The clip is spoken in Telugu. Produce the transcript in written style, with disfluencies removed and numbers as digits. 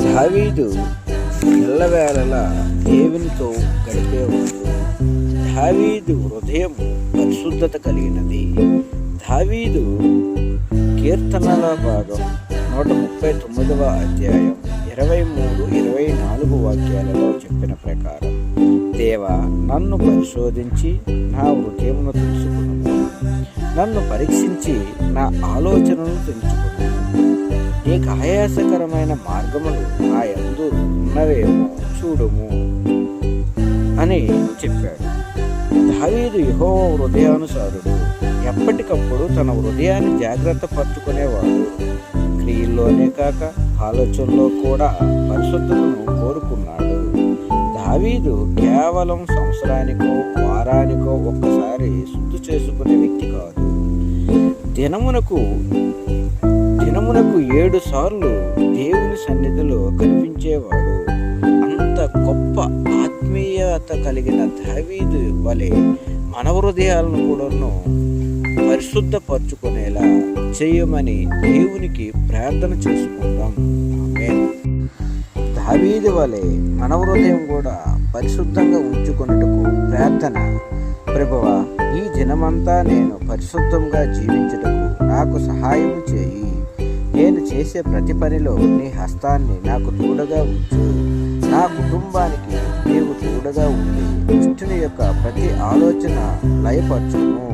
దావీదు ఎల్లవేళలా దేవునితో గడిపేవాడు. దావీదు హృదయం పరిశుద్ధత కలిగినది. దావీదు కీర్తనల భాగం 139వ అధ్యాయం 23-24 వాక్యాలలో చెప్పిన ప్రకారం, దేవా, నన్ను పరిశోధించి నా హృదయమును తెలుసుకును, నన్ను పరీక్షించి నా ఆలోచనను తెలుసుకును. నీకు ఆయాసకరమైన మార్గములు నా యందు ఉన్నవేమో చూడుము అని చెప్పాడు. దావీదు యెహోవా హృదయానుసారుడు. ఎప్పటికప్పుడు తన హృదయాన్ని జాగ్రత్త పరుచుకునేవాడు. క్రియల్లోనే కాక ఆలోచనలో కూడా పరిశుద్ధతను కోరుకున్నాడు. దావీదు కేవలం సంవత్సరానికో వారానికో ఒక్కసారి శుద్ధి చేసుకునే వ్యక్తి కాదు. దినమునకు 7 సార్లు దేవుని సన్నిధిలో కనిపించేవాడు. అంత గొప్ప ఆత్మీయత కలిగిన దావీదు వలె మన హృదయాలను కూడాను పరిశుద్ధపరచుకునేలా చేయమని దేవునికి ప్రార్థన చేసుకుందాం. ఆమేన్. దావీదు వలె మన హృదయం కూడా పరిశుద్ధంగా ఉంచుకొనుటకు ప్రార్థన. ప్రభువా, ఈ దినమంతా నేను పరిశుద్ధంగా జీవించుటకు నాకు సహాయం చేయి. నేను చేసే ప్రతి పనిలో నీ హస్తాన్ని నాకు తోడుగా ఉంచు. నా కుటుంబానికి నీవు తోడుగా ఉండి దుష్టుని యొక్క ప్రతి ఆలోచన లయపరచుము.